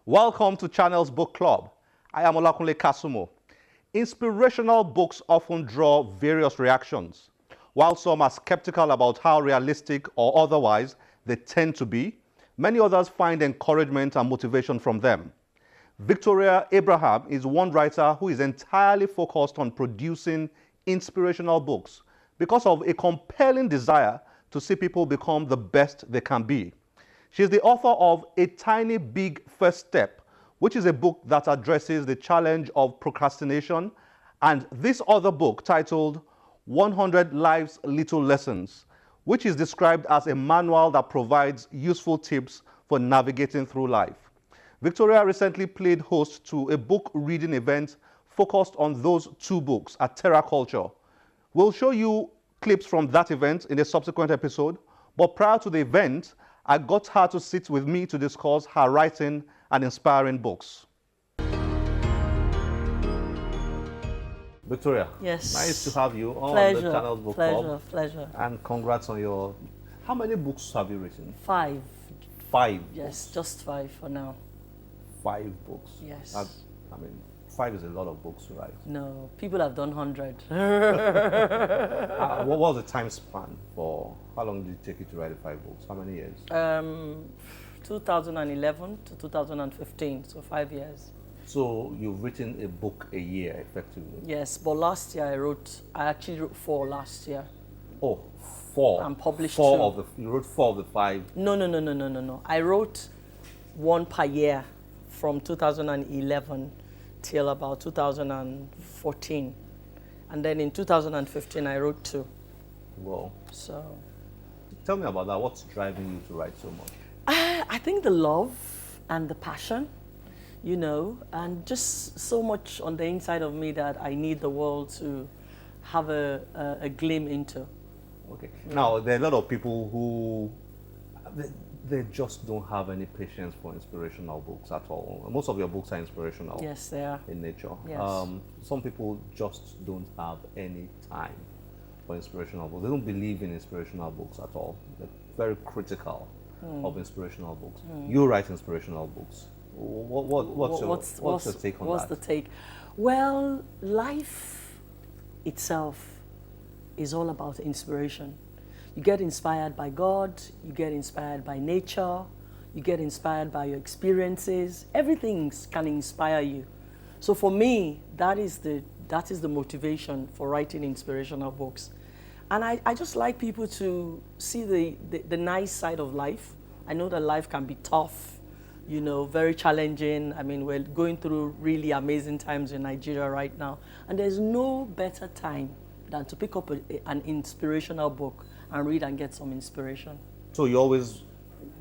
Welcome to Channel's Book Club. I am Olakunle Kasumo. Inspirational books often draw various reactions. While some are skeptical about how realistic or otherwise they tend to be, many others find encouragement and motivation from them. Victoria Abraham is one writer who is entirely focused on producing inspirational books because of a compelling desire to see people become the best they can be. She is the author of A Tiny Big First Step, which is a book that addresses the challenge of procrastination, and this other book titled 100 Life's Little Lessons, which is described as a manual that provides useful tips for navigating through life. Victoria recently played host to a book reading event focused on those two books at Terra Culture. We'll show you clips from that event in a subsequent episode, but prior to the event, I got her to sit with me to discuss her writing and inspiring books. Victoria, yes, nice to have you on pleasure, the Channel's Book Club. Pleasure. And congrats on your... How many books have you written? 5. 5 Yes, books. just 5 for now. 5 books? Yes. I mean, 5 is a lot of books to write. No, people have done 100. What was the time span for... How long did it take you to write the 5 books? How many years? 2011 to 2015, so 5 years. So you've written a book a year, effectively? Yes, but last year I actually wrote 4 last year. Oh, 4. And published 4 2. of the... You wrote 4 of the 5. No. I wrote 1 per year from 2011 till about 2014. And then in 2015, I wrote 2. Well, so... Tell me about that. What's driving you to write so much? I think the love and the passion, you know, and just so much on the inside of me that I need the world to have a glimpse into. Okay. Yeah. Now, there are a lot of people who, they just don't have any patience for inspirational books at all. Most of your books are inspirational. Yes, they are. In nature. Yes. Some people just don't have any time for inspirational books. They don't believe in inspirational books at all. They're very critical of inspirational books. You write inspirational books. What's your take on that? What's the take? Well, life itself is all about inspiration. You get inspired by God, you get inspired by nature, you get inspired by your experiences. Everything can inspire you. So for me, that is the motivation for writing inspirational books. And I just like people to see the nice side of life. I know that life can be tough, you know, very challenging. I mean, we're going through really amazing times in Nigeria right now. And there's no better time than to pick up an inspirational book and read and get some inspiration. So you always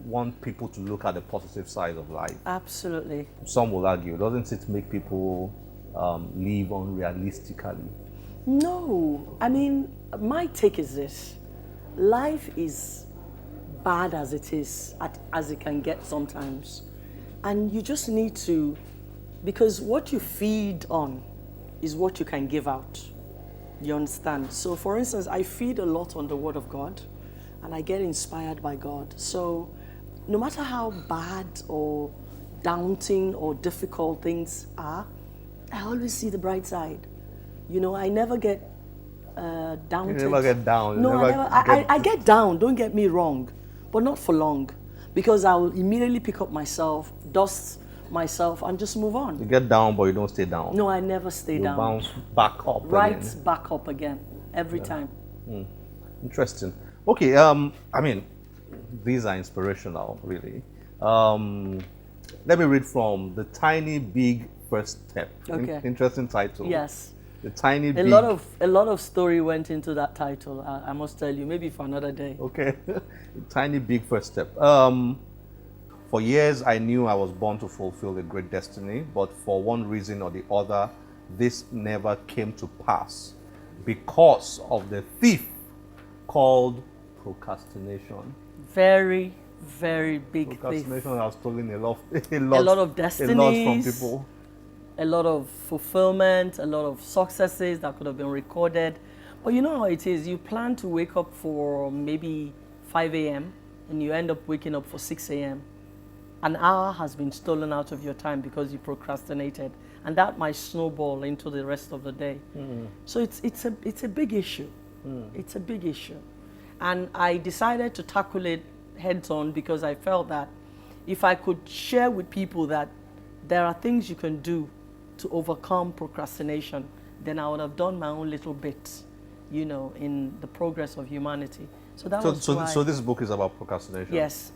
want people to look at the positive side of life? Absolutely. Some will argue, doesn't it make people live unrealistically? No. I mean, my take is this. Life is bad as it is, as it can get sometimes. And you just need to, because what you feed on is what you can give out. You understand? So for instance, I feed a lot on the Word of God and I get inspired by God. So no matter how bad or daunting or difficult things are, I always see the bright side. You know, I never get down. You never get down. No, I get down, don't get me wrong, but not for long, because I will immediately pick up myself, dust myself, and just move on. You get down, but you don't stay down. No, I never stay down. You bounce back up right again. Back up again, every time. Interesting. Okay, I mean, these are inspirational, really. Let me read from The Tiny Big First Step. Okay. Interesting title. Yes. The Tiny Big... A lot of story went into that title, I must tell you, maybe for another day. Okay. The Tiny Big First Step. For years, I knew I was born to fulfill a great destiny, but for one reason or the other, this never came to pass because of the thief called procrastination. Very, very big thief. Procrastination has stolen a lot of destinies, a lot from people. A lot of fulfillment, a lot of successes that could have been recorded. But you know how it is. You plan to wake up for maybe 5 a.m. and you end up waking up for 6 a.m. an hour has been stolen out of your time because you procrastinated, and that might snowball into the rest of the day. So it's a big issue. It's a big issue, and I decided to tackle it heads on because I felt that if I could share with people that there are things you can do to overcome procrastination, then I would have done my own little bit, you know, in the progress of humanity. So that was why. So this book is about procrastination? Yes,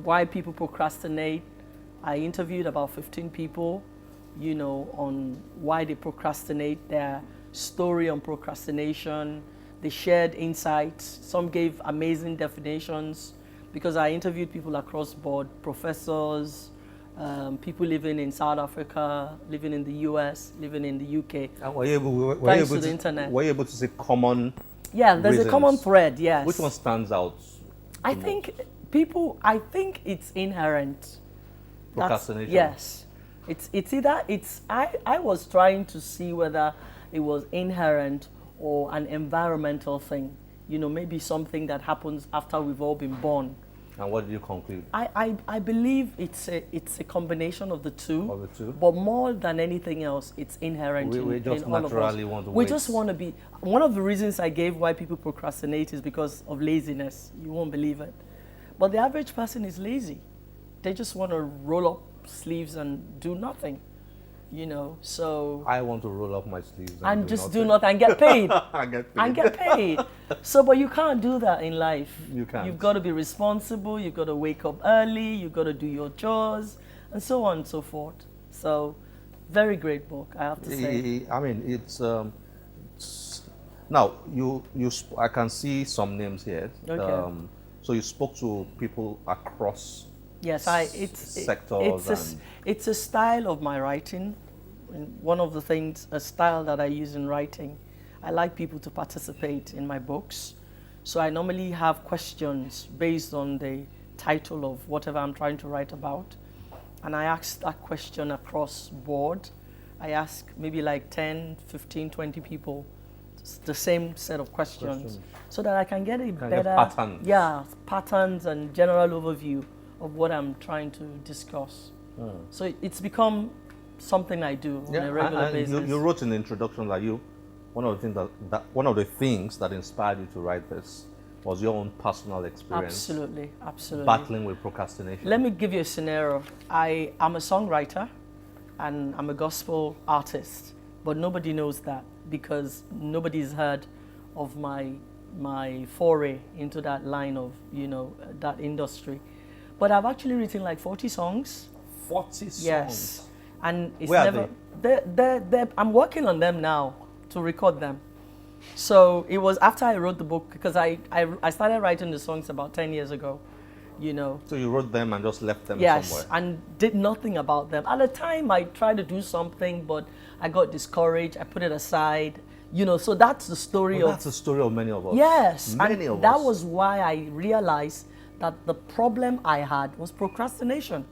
why people procrastinate. I interviewed about 15 people, you know, on why they procrastinate, their story on procrastination. They shared insights. Some gave amazing definitions because I interviewed people across board, professors, people living in South Africa, living in the US, living in the UK. And were you thanks to the internet. Were you able to see common Yeah, there's reasons? a common thread, yes. Which one stands out? I think it's inherent. Procrastination? Yes. It's either, I was trying to see whether it was inherent or an environmental thing. You know, maybe something that happens after we've all been born. And what did you conclude? I believe it's a combination of the two. Of the two? But more than anything else, it's inherent We just in all of us. naturally want to We wait. just want to be. One of the reasons I gave why people procrastinate is because of laziness. You won't believe it. But the average person is lazy. They just want to roll up sleeves and do nothing. You know, so I want to roll up my sleeves and just do nothing and get paid. and get paid. And get paid. So, but you can't do that in life. You can't. You've got to be responsible. You've got to wake up early. You've got to do your chores, and so on and so forth. So, very great book, I have to say. I mean, now I can see some names here. Okay. So you spoke to people across Yes, sectors. it's a style of my writing. And one of the things, a style that I use in writing, I like people to participate in my books. So I normally have questions based on the title of whatever I'm trying to write about. And I ask that question across board. I ask maybe like 10, 15, 20 people the same set of questions so that I can get a better patterns. Yeah, patterns and general overview of what I'm trying to discuss. So it's become something I do on a regular basis. You wrote in the introduction that one of the things that inspired you to write this was your own personal experience. Absolutely, absolutely. Battling with procrastination. Let me give you a scenario. I am a songwriter and I'm a gospel artist, but nobody knows that because nobody's heard of my foray into that line of, you know, that industry. But I've actually written like 40 songs. 40 songs? Yes. And it's Where never. are they? I'm working on them now to record them. So it was after I wrote the book, because I started writing the songs about 10 years ago, you know. So you wrote them and just left them Yes, somewhere? and did nothing about them. At the time, I tried to do something, but I got discouraged. I put it aside, you know. So that's the story of. That's the story of many of us. Yes, many and of that us. was why I realized that the problem I had was procrastination.